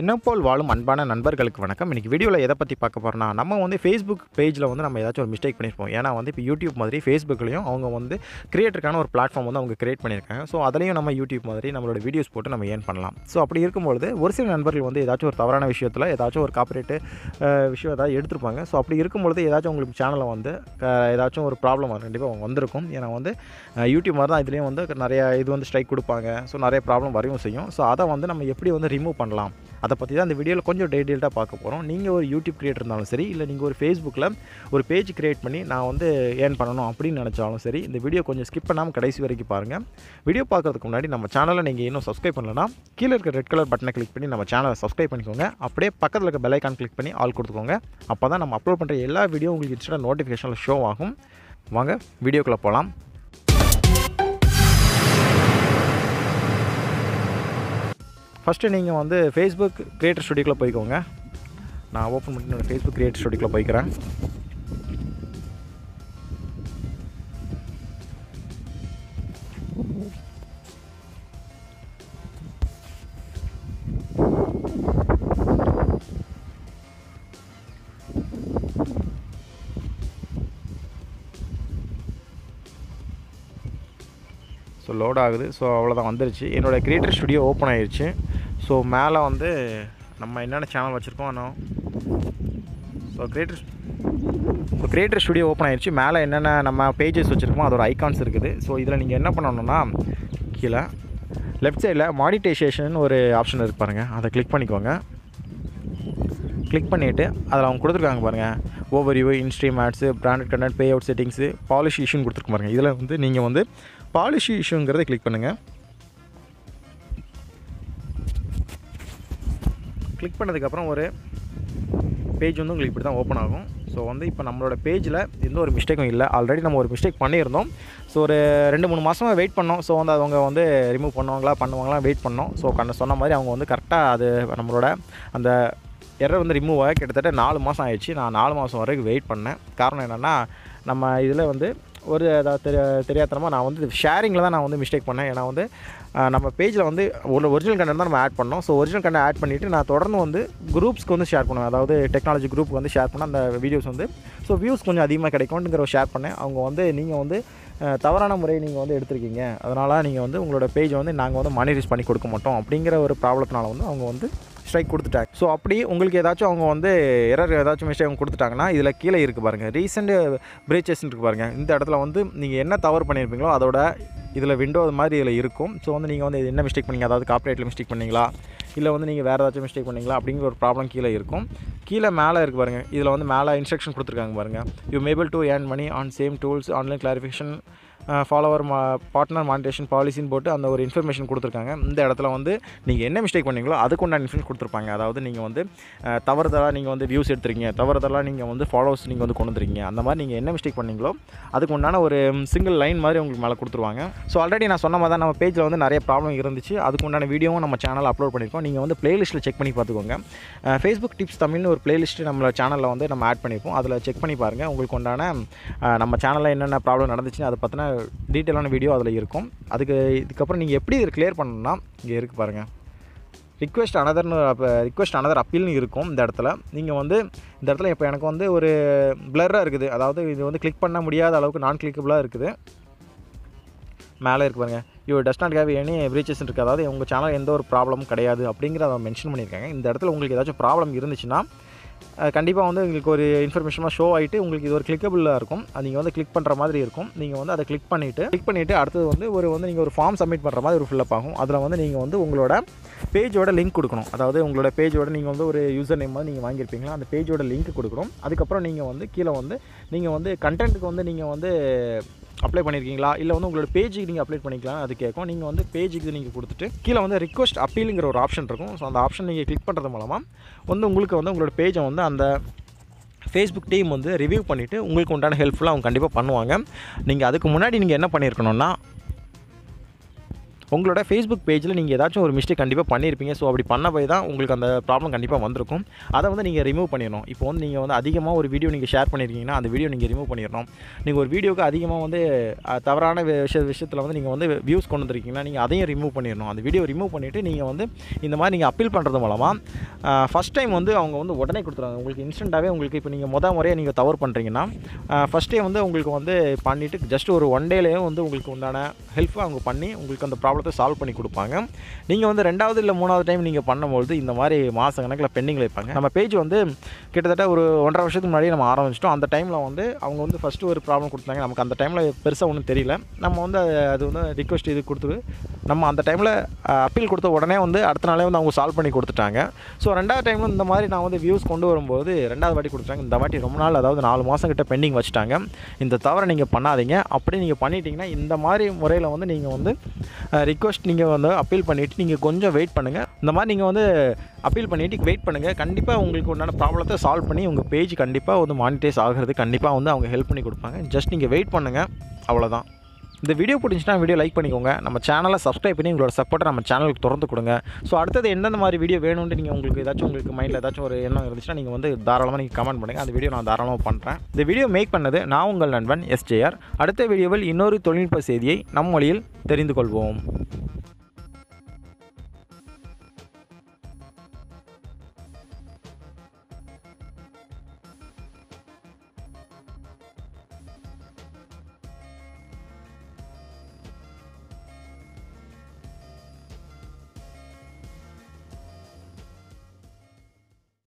என்ன போல் வாழும் அன்பான நண்பர்களுக்கு வணக்கம். இன்றைக்கி வீடியோவில் எதை பற்றி பார்க்க போகிறோம்னா, நம்ம வந்து ஃபேஸ்புக் பேஜில் வந்து நம்ம ஏதாச்சும் ஒரு மிஸ்டேக் பண்ணியிருப்போம். ஏன்னா வந்து இப்போ யூடியூப் மாதிரி ஃபேஸ்புக்லேயும் அவங்க வந்து கிரியேட்டருக்கான ஒரு பிளாட்ஃபார்ம் வந்து அவங்க கிரியேட் பண்ணியிருக்காங்க. ஸோ அதுலேயும் நம்ம யூடியூப் மாதிரி நம்மளோட வீடியோஸ் போட்டு நம்ம ஏர்ன் பண்ணலாம். ஸோ அப்படி இருக்கும்பொழுது ஒரு சில நண்பர்கள் வந்து ஏதாச்சும் ஒரு தவறான விஷயத்தில் ஏதாச்சும் ஒரு காப்பிரைட்டு விஷயம் ஏதாவது எடுத்துருப்பாங்க. ஸோ அப்படி இருக்கும்பொழுது ஏதாச்சும் உங்களுக்கு சேனலில் வந்து ஏதாச்சும் ஒரு ப்ராப்ளம் கண்டிப்பாக அவங்க வந்திருக்கும். ஏன்னா வந்து யூடியூப் மாதிரி தான் இதுலேயும் வந்து நிறைய இது வந்து ஸ்ட்ரைக் கொடுப்பாங்க. ஸோ நிறைய ப்ராப்ளம் வரையும் செய்யும். ஸோ அதை வந்து நம்ம எப்படி வந்து ரிமூவ் பண்ணலாம், அதை பற்றி தான் இந்த வீடியோவில் கொஞ்சம் டீட்டெயில்டாக பார்க்க போகிறோம். நீங்கள் ஒரு யூடியூப் கிரியேட்டர் இருந்தாலும் சரி, இல்லை நீங்கள் ஒரு ஃபேஸ்புக்கில் ஒரு பேஜ் கிரியேட் பண்ணி நான் வந்து ஏர்ன் பண்ணணும் அப்படின்னு நினச்சாலும் சரி, இந்த வீடியோ கொஞ்சம் ஸ்கிப் பண்ணாமல் கடைசி வரைக்கும் பாருங்கள். வீடியோ பார்க்குறதுக்கு முன்னாடி நம்ம சேனலை நீங்கள் இன்னும் சப்ஸ்கிரைப் பண்ணலன்னா கீழே இருக்க ரெட் கலர் பட்டனை கிளிக் பண்ணி நம்ம சேனலை சப்ஸ்கிரைப் பண்ணிக்கோங்க. அப்படியே பக்கத்தில் இருக்க பெல் ஐக்கான் கிளிக் பண்ணி ஆல் கொடுத்துக்கோங்க. அப்போ தான் நம்ம அப்லோட் பண்ணுற எல்லா வீடியோ உங்களுக்கு இன்ஸ்டன்ட் நோட்டிஃபிகேஷனில் ஷோ ஆகும். வாங்க வீடியோக்குள்ளே போகலாம். ஃபஸ்ட்டு நீங்கள் வந்து ஃபேஸ்புக் கிரியேட்டர் ஸ்டுடியோக்குள்ளே போய்க்கோங்க. நான் ஓப்பன் பண்ணி என்னோடய ஃபேஸ்புக் கிரியேட்டர் ஸ்டுடியோக்குள்ளே போய்க்கிறேன். ஸோ லோட் ஆகுது. ஸோ அவ்வளோதான் வந்துருச்சு. என்னோடய கிரியேட்டர் ஸ்டுடியோ ஓப்பன் ஆகிடுச்சு. ஸோ மேலே வந்து நம்ம என்னென்ன சேனல் வச்சுருக்கோம் ஸோ கிரியேட்டர் ஸ்டுடியோ ஓப்பன் ஆகிடுச்சு. மேலே என்னென்ன நம்ம பேஜஸ் வச்சுருக்கோமோ அதோட ஐகான்ஸ் இருக்குது. ஸோ இதில் நீங்கள் என்ன பண்ணணுன்னா, கீழே லெஃப்ட் சைடில் மானிட்டைசேஷன் ஒரு ஆப்ஷன் இருக்குது பாருங்கள், அதை கிளிக் பண்ணிக்கோங்க. கிளிக் பண்ணிவிட்டு அதில் அவங்க கொடுத்துருக்காங்க பாருங்கள், overview, instream ads, branded content, pay out settings, policy இஷ்யூன்னு கொடுத்துருக்கு பாருங்கள். இதில் வந்து நீங்கள் வந்து பாலிசி இஷ்யூங்கிறத கிளிக் பண்ணுங்கள். கிளிக் பண்ணதுக்கப்புறம் ஒரு பேஜ் வந்து உங்களுக்கு இப்படி தான் ஓப்பன் ஆகும். ஸோ வந்து இப்போ நம்மளோட பேஜில் எந்த ஒரு மிஸ்டேக்கும் இல்லை. ஆல்ரெடி நம்ம ஒரு மிஸ்டேக் பண்ணியிருந்தோம். ஸோ ஒரு 2-3 மாதமாக வெயிட் பண்ணோம். ஸோ வந்து அவங்க வந்து ரிமூவ் பண்ணுவாங்களா வெயிட் பண்ணோம். ஸோ சொன்ன மாதிரி அவங்க வந்து கரெக்டாக அது நம்மளோட அந்த எரர் வந்து ரிமூவ் ஆக கிட்டத்தட்ட 4 மாதம் ஆயிடுச்சு. நான் 4 மாதம் வரைக்கும் வெயிட் பண்ணேன். காரணம் என்னென்னா, நம்ம இதில் வந்து ஒரு தெரியாதனமாக நான் வந்து ஷேரிங்கில் தான் நான் வந்து மிஸ்டேக் பண்ணேன். ஏன்னா வந்து நம்ம பேஜில் வந்து ஒரு ஒரிஜினல் கண்டென்ட் தான் நம்ம ஆட் பண்ணோம். ஸோ ஒரிஜினல் கண்டென்ட் ஆட் பண்ணிவிட்டு நான் தொடர்ந்து வந்து குரூப்ஸ்க்கு வந்து ஷேர் பண்ணுவேன். அதாவது டெக்னாலஜி குரூப் வந்து ஷேர் பண்ண அந்த வீடியோஸ் வந்து ஸோ வியூஸ் கொஞ்சம் அதிகமாக கிடைக்கும்ங்கிற ஷேர் பண்ணேன். அவங்க வந்து நீங்கள் வந்து தவறான முறையை நீங்கள் வந்து எடுத்திருக்கீங்க, அதனால் நீங்கள் வந்து உங்களோட பேஜை வந்து நாங்கள் வந்து மானிட்டைஸ் பண்ணி கொடுக்க மாட்டோம் அப்படிங்கிற ஒரு ப்ராப்ளத்தினால வந்து அவங்க வந்து ஸ்ட்ரைக் கொடுத்துட்டாங்க. ஸோ அப்படி உங்களுக்கு ஏதாச்சும் அவங்க வந்து எரர் ஏதாச்சும் மிஸ்டேக் அவங்க கொடுத்துட்டாங்கன்னா, இதில் கீழே இருக்குது பாருங்கள், ரீசெண்ட் பிரீச்சஸ்ன்னு இருக்குது பாருங்கள். இந்த இடத்துல வந்து நீங்கள் என்ன தவறு பண்ணியிருப்பீங்களோ அதோட இதில் விண்டோ மாதிரி இதில் இருக்கும். ஸோ வந்து நீங்கள் வந்து என்ன மிஸ்டேக் பண்ணீங்க, அதாவது காப்பிரைட்டில் மிஸ்டேக் பண்ணிங்களா, இல்லை வந்து நீங்கள் வேறு ஏதாச்சும் மிஸ்டேக் பண்ணிங்களா அப்படிங்கிற ஒரு ப்ராப்ளம் கீழே இருக்கும். கீழே மேலே இருக்குது பாருங்கள், இதில் வந்து மேலே இன்ஸ்ட்ரக்ஷன் கொடுத்துருக்காங்க பாருங்கள், you may be able to earn money on same tools, online clarification, follower partner monetization பாலிசின்னு போட்டு அந்த ஒரு இன்ஃபர்மேஷன் கொடுத்துருக்காங்க. இந்த இடத்துல வந்து நீங்கள் என்ன மிஸ்டேக் பண்ணீங்களோ அதுக்கு உண்டான இன்ஃபர்மேஷன் கொடுத்துருப்பாங்க. அதாவது நீங்கள் வந்து தவறுதலாக நீங்கள் வந்து வியூஸ் எடுத்துருக்கீங்க, தவறுதலாக நீங்கள் வந்து ஃபாலோவர்ஸ் நீங்கள் வந்து கொண்டு வந்துருக்கீங்க, அந்த மாதிரி நீங்கள் என்ன மிஸ்டேக் பண்ணீங்களோ அதுக்கு உண்டான ஒரு சிங்கிள் லைன் மாதிரி உங்களுக்கு மேலே கொடுத்துருவாங்க. ஸோ ஆல்ரெடி நான் சொன்ன மாதிரி தான் நம்ம பேஜில் வந்து நிறைய ப்ராப்ளம் இருந்துச்சு. அதுக்கு உண்டான வீடியோவும் நம்ம சேனலில் அப்லோட் பண்ணியிருக்கோம். நீங்கள் வந்து பிளேலிஸ்ட்டில் செக் பண்ணி பார்த்துக்கோங்க. ஃபேஸ்புக் டிப்ஸ் தமிழ்னு ஒரு பிளேலிஸ்ட் நம்ம சேனலில் வந்து நம்ம ஆட் பண்ணியிருப்போம். அதில் செக் பண்ணி பாருங்கள். உங்களுக்கு உண்டான நம்ம சேனலில் என்னென்ன ப்ராப்ளம் நடந்துச்சுன்னு அதை பற்றின டீட்டெயிலான வீடியோ அதில் இருக்கும். இதுக்கப்புறம் நீங்கள் எப்படி இதை கிளியர் பண்ணணும்னா, இங்கே இருக்குது பாருங்கள், ரிக்வெஸ்ட் அனதர் அப்பீல்னு இருக்கும். இந்த இடத்துல நீங்கள் வந்து இந்த இடத்துல இப்போ எனக்கு வந்து ஒரு பிளராக இருக்குது, அதாவது இது வந்து கிளிக் பண்ண முடியாத அளவுக்கு நான் கிளிக்கபிளாக இருக்குது. மேலே இருக்குது பாருங்கள், you does not have any preaches இருக்குது, அதாவது உங்கள் சேனல் எந்த ஒரு ப்ராப்ளமும் கிடையாது அப்படிங்கிறத மென்ஷன் பண்ணியிருக்காங்க. இந்த இடத்துல உங்களுக்கு ஏதாச்சும் ப்ராப்ளம் இருந்துச்சுன்னா கண்டிப்பாக வந்து உங்களுக்கு ஒரு இன்ஃபர்மேஷனாக ஷோ ஆகிட்டு உங்களுக்கு இது ஒரு கிளிக்கபிளாக இருக்கும். அது நீங்கள் வந்து கிளிக் பண்ணுற மாதிரி இருக்கும். நீங்கள் வந்து அதை கிளிக் பண்ணிவிட்டு அடுத்தது வந்து நீங்கள் ஒரு ஃபார்ம் சப்மிட் பண்ணுற மாதிரி ஒரு ஃபில்லப் ஆகும். அதில் வந்து நீங்கள் வந்து உங்களோட பேஜோட லிங்க் கொடுக்கணும். அதாவது உங்களோட பேஜோட நீங்கள் வந்து ஒரு யூசர் நேம் வந்து நீங்கள் வாங்கியிருப்பீங்களா, அந்த பேஜோட லிங்க் கொடுக்கணும். அதுக்கப்புறம் நீங்கள் வந்து கீழே வந்து நீங்கள் வந்து கண்டென்ட்டுக்கு வந்து நீங்கள் வந்து அப்ளை பண்ணியிருக்கீங்களா, இல்லை வந்து உங்களோட பேஜுக்கு நீங்கள் அப்ளை பண்ணிக்கலாம் அது கேட்கும். நீங்கள் வந்து பேஜுக்கு நீங்கள் கொடுத்துட்டு கீழே வந்து ரிக்வெஸ்ட் அப்பீலுங்கிற ஒரு ஆப்ஷன் இருக்கும். ஸோ அந்த ஆப்ஷன் நீங்கள் கிளிக் பண்ணுறது மூலமாக வந்து உங்களுக்கு வந்து உங்களோட பேஜை வந்து அந்த ஃபேஸ்புக் டீம் வந்து ரிவ்யூ பண்ணிவிட்டு உங்களுக்கு உண்டான ஹெல்ப்ஃபுல்லாக அவங்க கண்டிப்பாக பண்ணுவாங்க. நீங்கள் அதுக்கு முன்னாடி நீங்கள் என்ன பண்ணியிருக்கணும்னா, உங்களோட ஃபேஸ்புக் பேஜில் நீங்கள் ஏதாச்சும் ஒரு மிஸ்டேக் கண்டிப்பாக பண்ணியிருப்பீங்க. ஸோ அப்படி பண்ண போய் தான் உங்களுக்கு அந்த ப்ராப்ளம் கண்டிப்பாக வந்திருக்கும். அதை வந்து நீங்கள் ரிமூவ் பண்ணிடணும். இப்போ வந்து நீங்கள் வந்து அதிகமாக ஒரு வீடியோ நீங்கள் ஷேர் பண்ணியிருக்கீங்கன்னா அந்த வீடியோ நீங்கள் ரிமூவ் பண்ணிடணும். நீங்கள் ஒரு வீடியோக்கு அதிகமாக வந்து தவறான விஷயத்தில் வந்து நீங்கள் வந்து வியூஸ் கொண்டு வந்திருக்கீங்கன்னா நீங்கள் அதையும் ரிமூவ் பண்ணிடணும். அந்த வீடியோ ரிமூவ் பண்ணிவிட்டு நீங்கள் வந்து இந்த மாதிரி நீங்கள் அப்பீல் பண்ணுறது மூலமாக ஃபஸ்ட் டைம் வந்து அவங்க வந்து உடனே கொடுத்துருவாங்க. உங்களுக்கு இன்ஸ்டண்ட்டாகவே உங்களுக்கு இப்போ நீங்கள் முறையாக நீங்கள் தவறு பண்ணுறீங்கன்னா ஃபஸ்ட் டே வந்து உங்களுக்கு வந்து பண்ணிவிட்டு ஜஸ்ட் ஒரு 1 டேலேயே வந்து உங்களுக்கு உண்டான ஹெல்ப்பை அவங்க பண்ணி உங்களுக்கு அந்த ப்ராப்ளத்தை சால்வ் பண்ணி கொடுப்பாங்க. நீங்கள் வந்து 2வது இல்லை 3வது டைம் நீங்கள் பண்ணும்போது இந்த மாதிரி மாத கணக்கில் பெண்டிங்கில் வைப்பாங்க. நம்ம பேஜ் வந்து கிட்டத்தட்ட ஒரு 1.5 வருஷத்துக்கு முன்னாடி நம்ம ஆரம்பிச்சிட்டோம். அந்த டைமில் வந்து அவங்க வந்து ஃபஸ்ட்டு ஒரு ப்ராப்ளம் கொடுத்தாங்க. நமக்கு அந்த டைமில் பெருசாக ஒன்றும் தெரியல. நம்ம வந்து அது வந்து ரிக்வெஸ்ட் இது கொடுத்து நம்ம அந்த டைமில் அப்பீல் கொடுத்த உடனே வந்து அடுத்த நாளே வந்து அவங்க சால்வ் பண்ணி கொடுத்துட்டாங்க. ஸோ 2வது டைமில் இந்த மாதிரி நான் வந்து வியூஸ் கொண்டு வரும்போது 2வது வாட்டி கொடுத்தாங்க. இந்த வாட்டி ரொம்ப நாள், அதாவது 4 மாதம் கிட்ட பெண்டிங் வச்சுட்டாங்க. இந்த தவறை நீங்கள் பண்ணாதீங்க. அப்படி நீங்கள் பண்ணிட்டீங்கன்னா இந்த மாதிரி முறையில் வந்து நீங்கள் வந்து ரிக்வெஸ்ட் நீங்கள் வந்து அப்பீல் பண்ணிவிட்டு நீங்கள் கொஞ்சம் வெயிட் பண்ணுங்கள். இந்த மாதிரி நீங்கள் வந்து அப்பீல் பண்ணிவிட்டு வெயிட் பண்ணுங்கள். கண்டிப்பாக உங்களுக்கு உண்டான ப்ராப்ளத்தை சால்வ் பண்ணி உங்கள் பேஜ் கண்டிப்பாக வந்து மானிட்டைஸ் ஆகிறது கண்டிப்பாக வந்து அவங்க ஹெல்ப் பண்ணி கொடுப்பாங்க. ஜஸ்ட் நீங்கள் வெயிட் பண்ணுங்கள், அவ்வளோதான். இந்த வீடியோ பிடிச்சிச்சுன்னா வீடியோ லைக் பண்ணிக்கோங்க. நம்ம சேனலை சப்ஸ்கிரைப் பண்ணி உங்களோட சப்போர்ட்டை நம்ம சேனலுக்கு திறந்து கொடுங்க. ஸோ அடுத்தது எந்தெந்த மாதிரி வீடியோ வேணும்னு நீங்கள் உங்களுக்கு மைண்டில் ஏதாச்சும் ஒரு எண்ணம் இருந்துச்சுன்னா நீங்கள் வந்து தாராளமாக நீங்கள் கமெண்ட் பண்ணுங்கள். அந்த வீடியோ நான் தாராளமாக பண்ணுறேன். இந்த வீடியோ மேக் பண்ணது நான் உங்கள் நண்பன் S.J.R. அடுத்த வீடியோவில் இன்னொரு தொழில்நுட்ப செய்தியை நம் மொழியில் தெரிந்து கொள்வோம்.